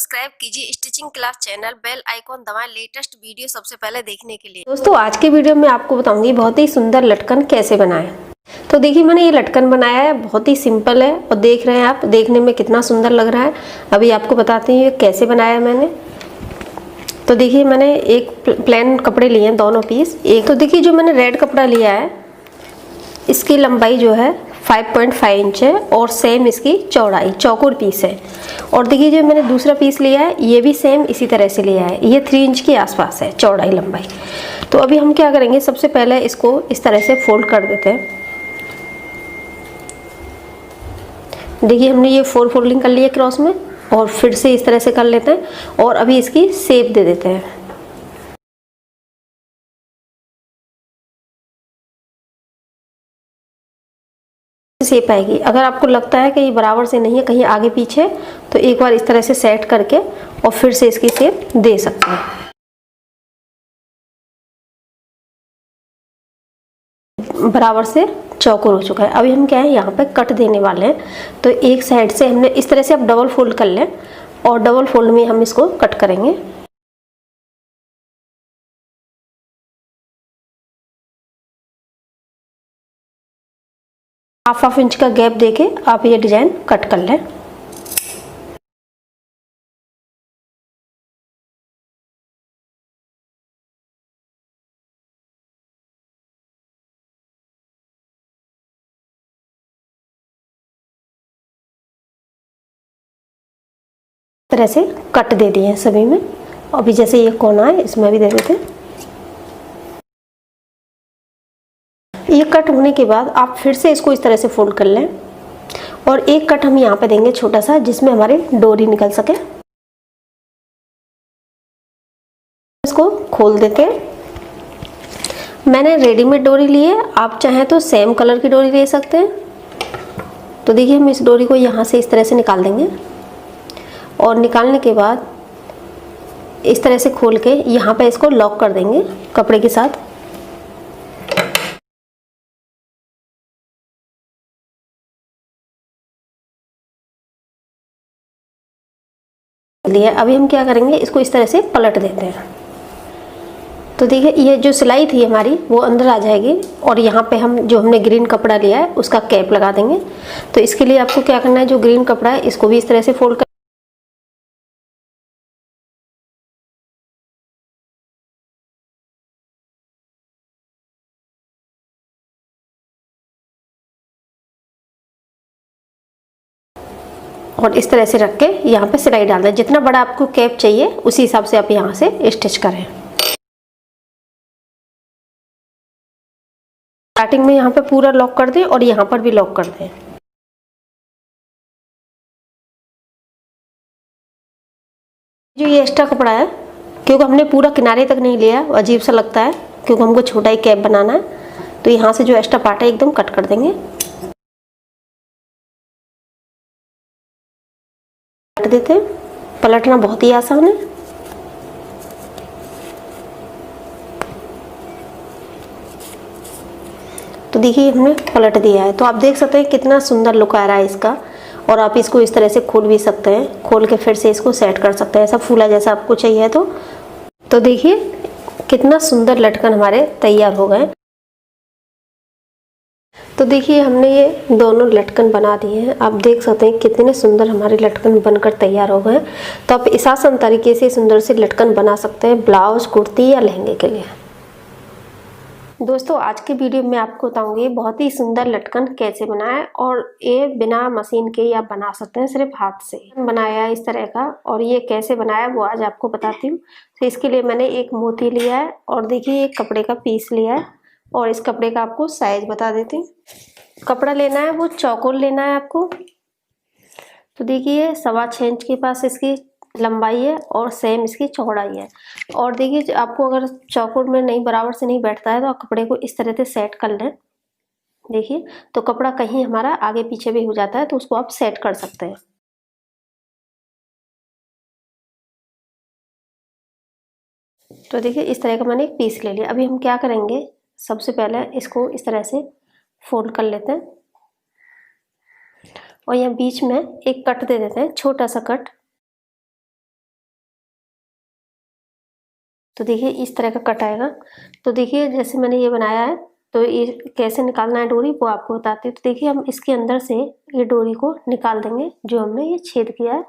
Subscribe कीजिए stitching class channel, bell icon दबाएं latest video सबसे पहले देखने के लिए। दोस्तों आज की वीडियो में आपको बताऊंगी बहुत ही सुंदर लटकन कैसे बनाएं। तो देखिए मैंने ये लटकन बनाया है, बहुत ही सिंपल है और देख रहे हैं आप, देखने में कितना सुंदर लग रहा है। अभी आपको बताती हूँ ये कैसे बनाया मैंने। तो देखिए मैंने एक प्लेन कपड़े लिए हैं, दोनों पीस एक। तो देखिए जो मैंने रेड कपड़ा लिया है इसकी लंबाई जो है 5.5 इंच है और सेम इसकी चौड़ाई चौकोर पीस है। और देखिए जो मैंने दूसरा पीस लिया है ये भी सेम इसी तरह से लिया है, ये 3 इंच के आसपास है चौड़ाई लंबाई। तो अभी हम क्या करेंगे, सबसे पहले इसको इस तरह से फोल्ड कर देते हैं। देखिए हमने ये 4 फोल्डिंग कर ली है क्रॉस में, और फिर से इस तरह से कर लेते हैं और अभी इसकी शेप दे देते हैं। शेप आएगी। अगर आपको लगता है कि ये बराबर से नहीं है, कहीं आगे पीछे, तो एक बार इस तरह से सेट करके और फिर से इसकी शेप दे सकते हैं। बराबर से चौकोर हो चुका है। अभी हम क्या है यहाँ पे कट देने वाले हैं। तो एक साइड से हमने इस तरह से अब डबल फोल्ड कर लें और डबल फोल्ड में हम इसको कट करेंगे। हाफ इंच का गैप देके आप ये डिजाइन कट कर लें। तरह से कट दे दिए हैं सभी में। अभी जैसे ये कोना है इसमें भी दे देते हैं। ये कट होने के बाद आप फिर से इसको इस तरह से फोल्ड कर लें और एक कट हम यहाँ पे देंगे छोटा सा, जिसमें हमारी डोरी निकल सके। इसको खोल देते हैं। मैंने रेडीमेड डोरी ली है, आप चाहें तो सेम कलर की डोरी ले सकते हैं। तो देखिए हम इस डोरी को यहाँ से इस तरह से निकाल देंगे और निकालने के बाद इस तरह से खोल के यहाँ पे इसको लॉक कर देंगे कपड़े के साथ। अभी हम क्या करेंगे, इसको इस तरह से पलट देते हैं। तो देखिए ये जो सिलाई थी हमारी वो अंदर आ जाएगी और यहाँ पे हम जो हमने ग्रीन कपड़ा लिया है उसका कैप लगा देंगे। तो इसके लिए आपको क्या करना है, जो ग्रीन कपड़ा है इसको भी इस तरह से फोल्ड कर और इस तरह से रख के यहाँ पे सिलाई डाल दें। जितना बड़ा आपको कैप चाहिए उसी हिसाब से आप यहाँ से स्टिच करें। स्टार्टिंग में यहाँ पे पूरा लॉक कर दें और यहाँ पर भी लॉक कर दें। जो ये एक्स्ट्रा कपड़ा है, क्योंकि हमने पूरा किनारे तक नहीं लिया, अजीब सा लगता है क्योंकि हमको छोटा ही कैप बनाना है, तो यहाँ से जो एक्स्ट्रा पार्ट है एकदम कट कर देंगे। काट देते हैं। पलटना बहुत ही आसान है। तो देखिए हमने पलट दिया है, तो आप देख सकते हैं कितना सुंदर लुक आ रहा है इसका। और आप इसको इस तरह से खोल भी सकते हैं, खोल के फिर से इसको सेट कर सकते हैं, ऐसा फूला जैसा आपको चाहिए तो देखिए कितना सुंदर लटकन हमारे तैयार हो गए। तो देखिए हमने ये दोनों लटकन बना दिए हैं। आप देख सकते हैं कितने सुंदर हमारे लटकन बनकर तैयार हो गए। तो आप इस आसान तरीके से सुंदर से लटकन बना सकते हैं ब्लाउज, कुर्ती या लहंगे के लिए। दोस्तों आज की वीडियो में आपको बताऊंगी बहुत ही सुंदर लटकन कैसे बनाएं, और ये बिना मशीन के ही आप बना सकते हैं, सिर्फ हाथ से बनाया है इस तरह का। और ये कैसे बनाया वो आज आपको बताती हूँ। तो इसके लिए मैंने एक मोती लिया है और देखिए एक कपड़े का पीस लिया है, और इस कपड़े का आपको साइज बता देती हूँ। कपड़ा लेना है वो चौकोर लेना है आपको। तो देखिए 6.25 इंच के पास इसकी लंबाई है और सेम इसकी चौड़ाई है। और देखिए आपको अगर चौकोर में नहीं, बराबर से नहीं बैठता है, तो आप कपड़े को इस तरह से सेट कर लें। देखिए तो कपड़ा कहीं हमारा आगे पीछे भी हो जाता है तो उसको आप सेट कर सकते हैं। तो देखिए इस तरह का मैंने एक पीस ले लिया। अभी हम क्या करेंगे, सबसे पहले इसको इस तरह से फोल्ड कर लेते हैं और यहाँ बीच में एक कट दे देते हैं, छोटा सा कट। तो देखिए इस तरह का कट आएगा। तो देखिए जैसे मैंने ये बनाया है, तो ये कैसे निकालना है डोरी वो आपको बताती हूँ। तो देखिए हम इसके अंदर से ये डोरी को निकाल देंगे जो हमने ये छेद किया है।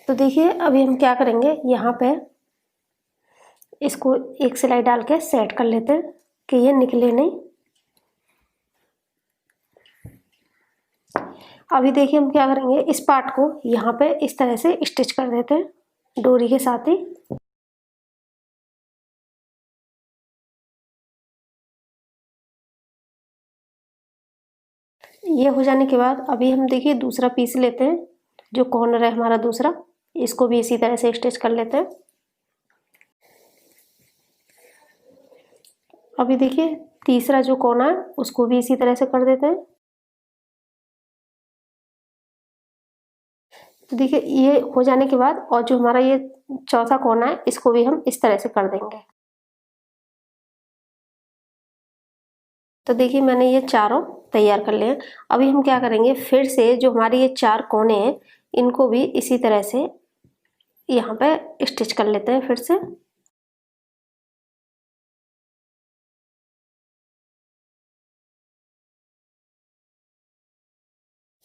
तो देखिए अभी हम क्या करेंगे, यहाँ पे इसको एक सिलाई डाल के सेट कर लेते हैं कि ये निकले नहीं। अभी देखिए हम क्या करेंगे, इस पार्ट को यहाँ पे इस तरह से स्टिच कर देते हैं डोरी के साथ ही। ये हो जाने के बाद अभी हम देखिए दूसरा पीस लेते हैं, जो कॉर्नर है हमारा दूसरा, इसको भी इसी तरह से स्टिच कर लेते हैं। अभी देखिए तीसरा जो कोना है उसको भी इसी तरह से कर देते हैं। तो देखिए ये हो जाने के बाद और जो हमारा ये चौथा कोना है इसको भी हम इस तरह से कर देंगे। तो देखिए मैंने ये चारों तैयार कर लिए हैं। अभी हम क्या करेंगे, फिर से जो हमारे ये चार कोने हैं इनको भी इसी तरह से यहाँ पे स्टिच कर लेते हैं फिर से।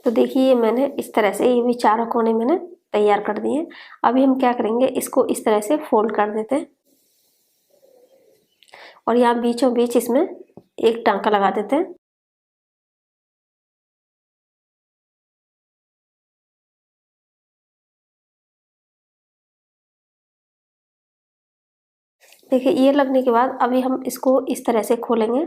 तो देखिए मैंने इस तरह से ये भी चारों कोने मैंने तैयार कर दिए। अभी हम क्या करेंगे, इसको इस तरह से फोल्ड कर देते हैं और यहाँ बीचों बीच इसमें एक टांका लगा देते हैं। देखिए ये लगने के बाद अभी हम इसको इस तरह से खोलेंगे।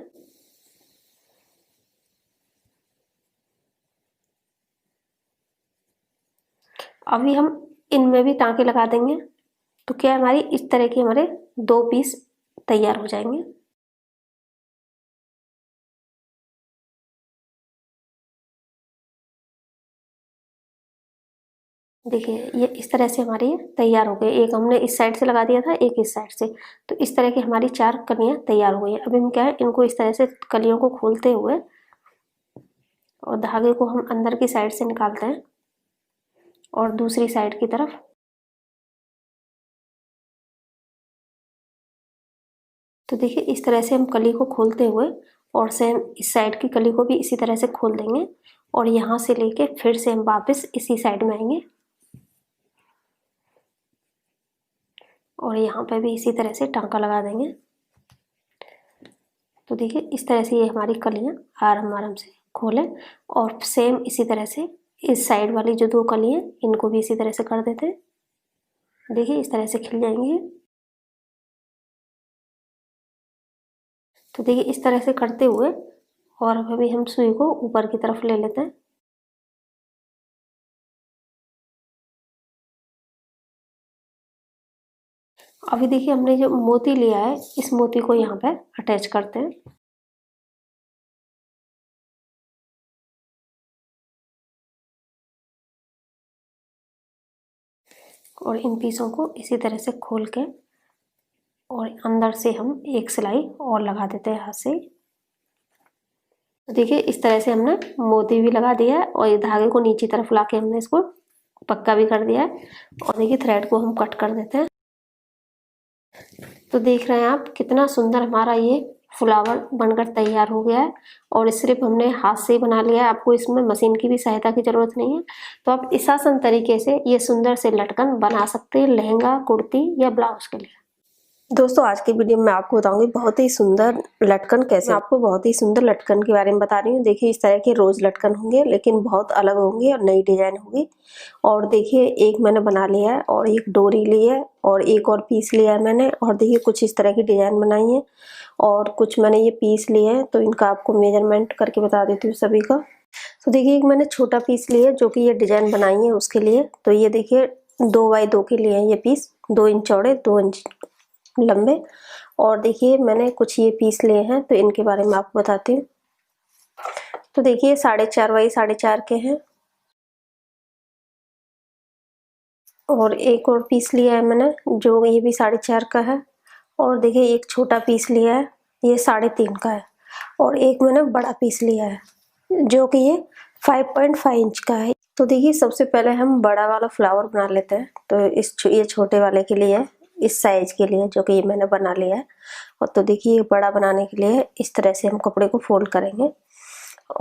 अभी हम इनमें भी टांके लगा देंगे, तो क्या हमारी इस तरह की हमारे दो पीस तैयार हो जाएंगे। देखिए ये इस तरह से हमारी तैयार हो गई। एक हमने इस साइड से लगा दिया था, एक इस साइड से, तो इस तरह की हमारी चार कलियां तैयार हो गई हैं। अभी हम क्या है, इनको इस तरह से कलियों को खोलते हुए और धागे को हम अंदर की साइड से निकालते हैं और दूसरी साइड की तरफ। तो देखिए इस तरह से हम कली को खोलते हुए और सेम इस साइड की कली को भी इसी तरह से खोल देंगे और यहाँ से लेके फिर से हम वापस इसी साइड में आएंगे और यहाँ पे भी इसी तरह से टांका लगा देंगे। तो देखिए इस तरह से ये हमारी कलियाँ आराम आराम से खोलें और सेम इसी तरह से इस साइड वाली जो दो कली हैं इनको भी इसी तरह से कर देते हैं। देखिए इस तरह से खिल जाएंगी। तो देखिए इस तरह से करते हुए और अभी हम सुई को ऊपर की तरफ ले लेते हैं। अभी देखिए हमने जो मोती लिया है इस मोती को यहाँ पे अटैच करते हैं। और इन पीसों को इसी तरह से खोल के और अंदर से हम एक सिलाई और लगा देते हैं हाथ से। तो देखिए इस तरह से हमने मोती भी लगा दिया है और ये धागे को नीचे तरफ लाके हमने इसको पक्का भी कर दिया है। और देखिए थ्रेड को हम कट कर देते हैं। तो देख रहे हैं आप कितना सुंदर हमारा ये फ्लावर बनकर तैयार हो गया है और सिर्फ हमने हाथ से ही बना लिया है। आपको इसमें मशीन की भी सहायता की जरूरत नहीं है। तो आप इस आसान तरीके से ये सुंदर से लटकन बना सकते हैं लहंगा, कुर्ती या ब्लाउज के लिए। दोस्तों आज की वीडियो में आपको बताऊंगी बहुत ही सुंदर लटकन कैसे। मैं आपको बहुत ही सुंदर लटकन के बारे में बता रही हूँ। देखिए इस तरह के रोज लटकन होंगे लेकिन बहुत अलग होंगे और नई डिजाइन होगी। और देखिए एक मैंने बना लिया है और एक डोरी ली है और एक और पीस लिया है मैंने। और देखिए कुछ इस तरह की डिजाइन बनाई है और कुछ मैंने ये पीस लिए हैं, तो इनका आपको मेजरमेंट करके बता देती हूँ सभी का। तो देखिए एक मैंने छोटा पीस लिया है जो कि ये डिजाइन बनाई है उसके लिए। तो ये देखिए 2 बाई 2 के लिए है ये पीस, 2 इंच चौड़े 2 इंच लंबे। और देखिए मैंने कुछ ये पीस लिए हैं तो इनके बारे में आपको बताती हूँ। तो देखिए 4.5 बाई 4.5 के हैं और एक और पीस लिया है मैंने जो ये भी 4.5 का है। और देखिए एक छोटा पीस लिया है ये 3.5 का है और एक मैंने बड़ा पीस लिया है जो कि ये 5.5 इंच का है। तो देखिए सबसे पहले हम बड़ा वाला फ्लावर बना लेते हैं। तो ये छोटे वाले के लिए, इस साइज के लिए जो कि मैंने बना लिया है। और तो देखिए बड़ा बनाने के लिए इस तरह से हम कपड़े को फोल्ड करेंगे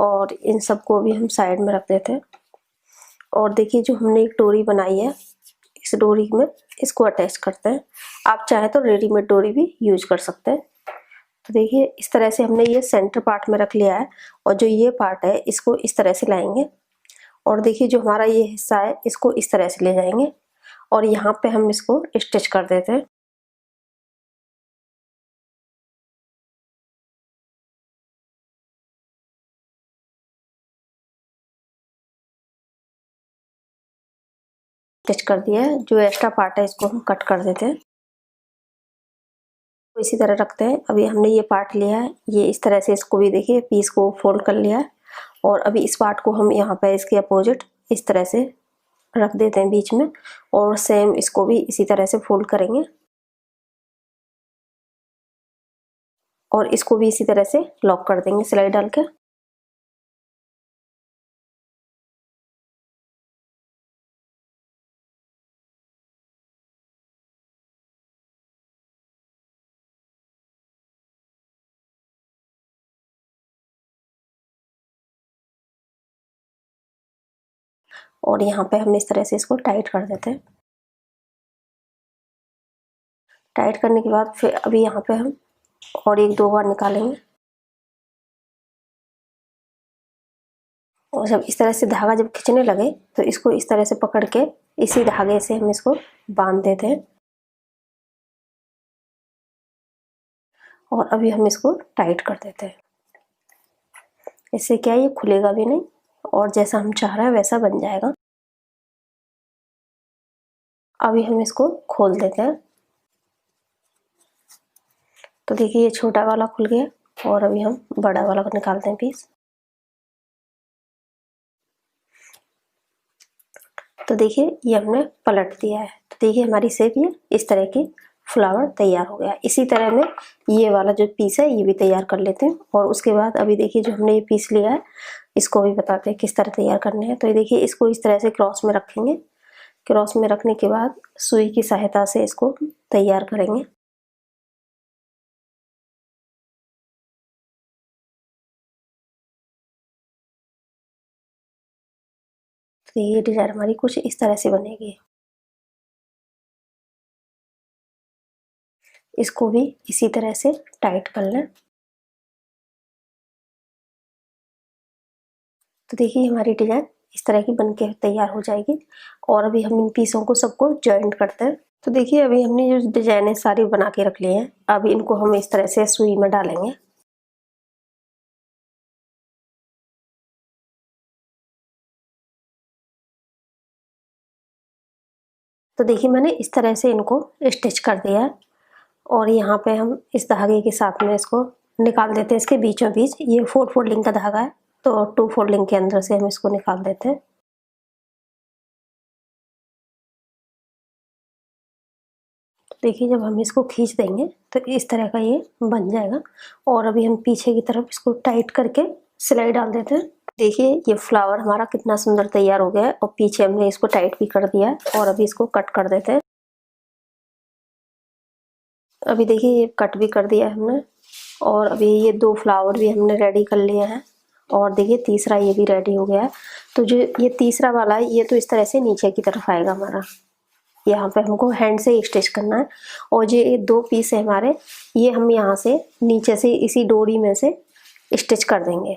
और इन सबको भी हम साइड में रख देते हैं। और देखिए जो हमने एक डोरी बनाई है, इस डोरी में इसको अटैच करते हैं। आप चाहे तो रेडीमेड डोरी भी यूज कर सकते हैं। तो देखिए इस तरह से हमने ये सेंटर पार्ट में रख लिया है और जो ये पार्ट है इसको इस तरह से लाएंगे और देखिए जो हमारा ये हिस्सा है इसको इस तरह से ले जाएंगे और यहाँ पे हम इसको स्टिच कर देते हैं। स्टिच कर दिया है। जो एक्स्ट्रा पार्ट है इसको हम कट कर देते हैं। तो इसी तरह रखते हैं। अभी हमने ये पार्ट लिया है, ये इस तरह से इसको भी देखिए पीस को फोल्ड कर लिया है और अभी इस पार्ट को हम यहाँ पे इसके अपोजिट इस तरह से रख देते हैं बीच में और सेम इसको भी इसी तरह से फोल्ड करेंगे और इसको भी इसी तरह से लॉक कर देंगे सिलाई डाल के। और यहाँ पे हम इस तरह से इसको टाइट कर देते हैं। टाइट करने के बाद फिर अभी यहाँ पे हम और एक दो बार निकालेंगे और जब इस तरह से धागा जब खींचने लगे तो इसको इस तरह से पकड़ के इसी धागे से हम इसको बांध देते हैं और अभी हम इसको टाइट कर देते हैं। इससे क्या है, ये खुलेगा भी नहीं और जैसा हम चाह रहे हैं वैसा बन जाएगा। अभी हम इसको खोल देते हैं। तो देखिए ये छोटा वाला खुल गया और अभी हम बड़ा वाला निकालते हैं पीस। तो देखिए ये हमने पलट दिया है। तो देखिए हमारी शेप ये इस तरह की फ्लावर तैयार हो गया। इसी तरह में ये वाला जो पीस है ये भी तैयार कर लेते हैं और उसके बाद अभी देखिए जो हमने ये पीस लिया है इसको भी बताते हैं किस तरह तैयार करने हैं। तो ये देखिए इसको इस तरह से क्रॉस में रखेंगे। क्रॉस में रखने के बाद सुई की सहायता से इसको तैयार करेंगे। तो ये डिजाइन हमारी कुछ इस तरह से बनेगी। इसको भी इसी तरह से टाइट कर लें। तो देखिए हमारी डिजाइन इस तरह की बनके तैयार हो जाएगी और अभी हम इन पीसों को सबको जॉइंट करते हैं। तो देखिए अभी हमने जो डिजाइनें सारी बना के रख ली हैं, अब इनको हम इस तरह से सुई में डालेंगे। तो देखिए मैंने इस तरह से इनको स्टिच कर दिया है और यहाँ पे हम इस धागे के साथ में इसको निकाल देते हैं। इसके बीचों बीच ये 4 फोल्डिंग का धागा है तो 2 फोल्डिंग के अंदर से हम इसको निकाल देते हैं। देखिए जब हम इसको खींच देंगे तो इस तरह का ये बन जाएगा और अभी हम पीछे की तरफ इसको टाइट करके सिलाई डाल देते हैं। देखिए ये फ्लावर हमारा कितना सुंदर तैयार हो गया है और पीछे हमने इसको टाइट भी कर दिया है और अभी इसको कट कर देते हैं। अभी देखिए ये कट भी कर दिया है हमने और अभी ये 2 फ्लावर भी हमने रेडी कर लिए हैं और देखिए तीसरा ये भी रेडी हो गया है। तो जो ये तीसरा वाला है ये तो इस तरह से नीचे की तरफ आएगा हमारा। यहाँ पे हमको हैंड से स्टिच करना है और जो ये 2 पीस है हमारे, ये हम यहाँ से नीचे से इसी डोरी में से स्टिच कर देंगे।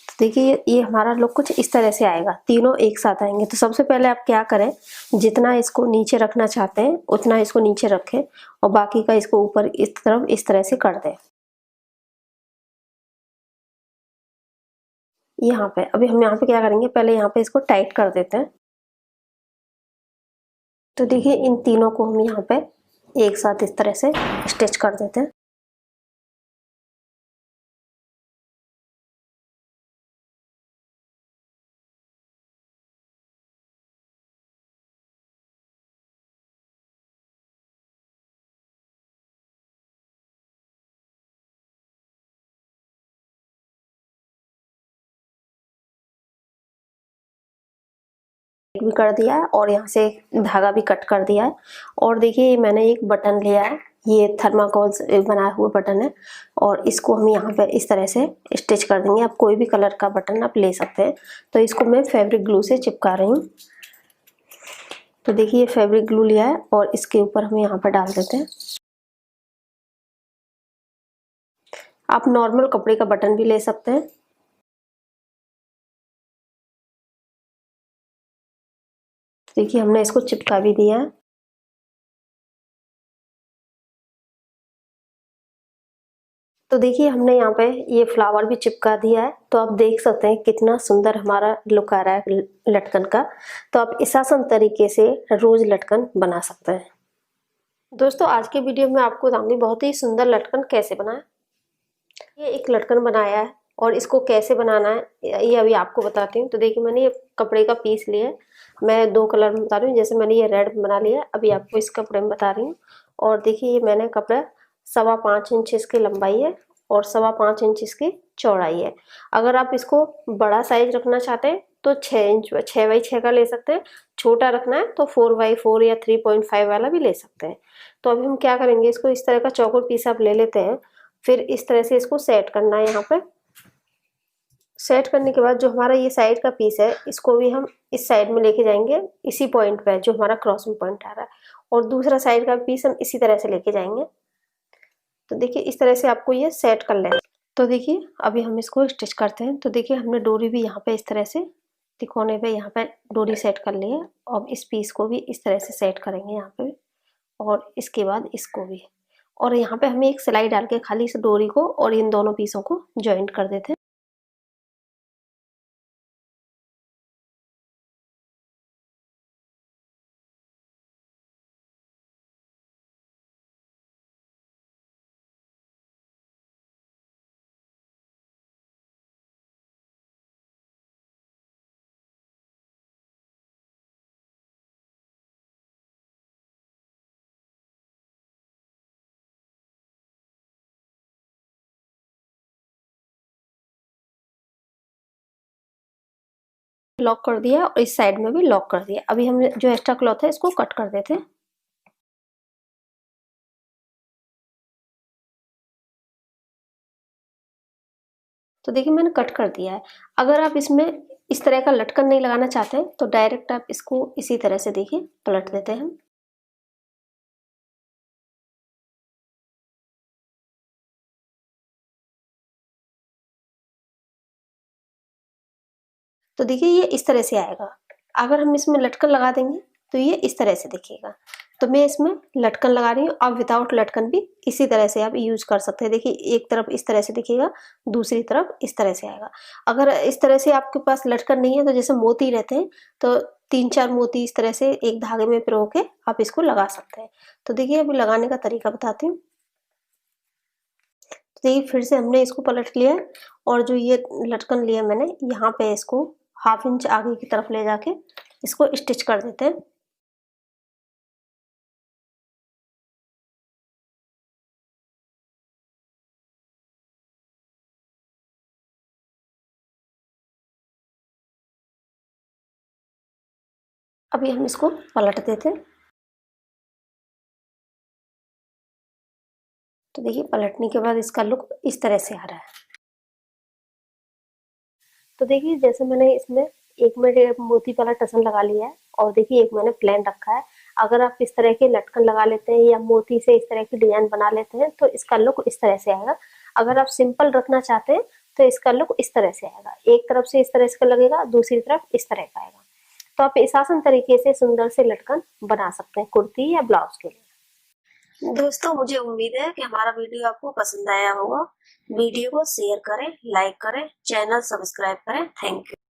तो देखिए ये हमारा लुक कुछ इस तरह से आएगा, तीनों एक साथ आएंगे। तो सबसे पहले आप क्या करें, जितना इसको नीचे रखना चाहते हैं उतना इसको नीचे रखें और बाकी का इसको ऊपर इस तरफ इस तरह से कर दें। यहाँ पे अभी हम यहाँ पे क्या करेंगे, पहले यहाँ पे इसको टाइट कर देते हैं। तो देखिए इन तीनों को हम यहाँ पे एक साथ इस तरह से स्टिच कर देते हैं। भी कर दिया है और यहाँ से धागा भी कट कर दिया है। और देखिए मैंने एक बटन लिया है, ये थर्माकोल से बनाया हुआ बटन है और इसको हम यहाँ पे इस तरह से स्टिच कर देंगे। आप कोई भी कलर का बटन आप ले सकते हैं। तो इसको मैं फैब्रिक ग्लू से चिपका रही हूँ। तो देखिए ये फैब्रिक ग्लू लिया है और इसके ऊपर हम यहाँ पर डाल देते हैं। आप नॉर्मल कपड़े का बटन भी ले सकते हैं। देखिए हमने इसको चिपका भी दिया है। तो देखिए हमने यहाँ पे ये फ्लावर भी चिपका दिया है। तो आप देख सकते हैं कितना सुंदर हमारा लुक आ रहा है लटकन का। तो आप इस आसान तरीके से रोज लटकन बना सकते हैं। दोस्तों आज के वीडियो में आपको बताऊंगी बहुत ही सुंदर लटकन कैसे बनाएं। ये एक लटकन बनाया है और इसको कैसे बनाना है ये अभी आपको बताती हूँ। तो देखिए मैंने ये कपड़े का पीस लिया है। मैं 2 कलर में बता रही हूँ। जैसे मैंने ये रेड बना लिया है, अभी आपको इस कपड़े में बता रही हूँ। और देखिए ये मैंने कपड़ा 5.25 इंच इसकी लंबाई है और 5.25 इंच इसकी चौड़ाई है। अगर आप इसको बड़ा साइज रखना चाहते हैं तो 6 इंच 6x6 का ले सकते हैं। छोटा रखना है तो 4x4 या 3.5 वाला भी ले सकते हैं। तो अभी हम क्या करेंगे, इसको इस तरह का चौकोर पीस आप ले लेते हैं। फिर इस तरह से इसको सेट करना है। यहाँ पे सेट करने के बाद जो हमारा ये साइड का पीस है इसको भी हम इस साइड में लेके जाएंगे, इसी पॉइंट पे जो हमारा क्रॉसिंग पॉइंट आ रहा है। और दूसरा साइड का पीस हम इसी तरह से लेके जाएंगे। तो देखिए इस तरह से आपको ये सेट कर लेना। तो देखिए अभी हम इसको स्टिच करते हैं। तो देखिए हमने डोरी भी यहाँ पे इस तरह से तिकोने पे यहाँ पे डोरी सेट कर ली है। अब इस पीस को भी इस तरह से सेट करेंगे यहाँ पे और इसके बाद इसको भी। और यहाँ पे हमें एक सिलाई डाल के खाली इस डोरी को और इन दोनों पीसों को ज्वाइंट कर देते हैं। लॉक कर दिया और इस साइड में भी लॉक कर दिया। अभी हम जो एक्स्ट्रा क्लॉथ है इसको कट कर देते हैं। तो देखिए मैंने कट कर दिया है। अगर आप इसमें इस तरह का लटकन नहीं लगाना चाहते हैं तो डायरेक्ट आप इसको इसी तरह से देखिए पलट देते हैं। तो देखिए ये इस तरह से आएगा। अगर हम इसमें लटकन लगा देंगे तो ये इस तरह से दिखेगा। तो मैं इसमें लटकन लगा रही हूँ। आप विदाउट लटकन भी इसी तरह से आप यूज कर सकते हैं। देखिए एक तरफ इस तरह से दिखेगा, दूसरी तरफ इस तरह से आएगा। अगर इस तरह से आपके पास लटकन नहीं है तो जैसे मोती रहते हैं तो 3-4 मोती इस तरह से एक धागे में पिरो के आप इसको लगा सकते हैं। तो देखिए अभी लगाने का तरीका बताती हूँ। तो देखिए फिर से हमने इसको पलट लिया है और जो ये लटकन लिया मैंने यहाँ पे इसको 1/2 इंच आगे की तरफ ले जाके इसको स्टिच कर देते हैं। अभी हम इसको पलट देते हैं। तो देखिए पलटने के बाद इसका लुक इस तरह से आ रहा है। तो देखिए जैसे मैंने इसमें एक मैंने मोती वाला टसन लगा लिया है और देखिए एक मैंने प्लेन रखा है। अगर आप इस तरह के लटकन लगा लेते हैं या मोती से इस तरह की डिजाइन बना लेते हैं तो इसका लुक इस तरह से आएगा। अगर आप सिंपल रखना चाहते हैं तो इसका लुक इस तरह से आएगा। एक तरफ से इस तरह से लगेगा, दूसरी तरफ इस तरह का आएगा। तो आप इस आसान तरीके से सुंदर से लटकन बना सकते हैं कुर्ती या ब्लाउज के लिए। दोस्तों मुझे उम्मीद है कि हमारा वीडियो आपको पसंद आया होगा। वीडियो को शेयर करें, लाइक करें, चैनल सब्सक्राइब करें। Thank you.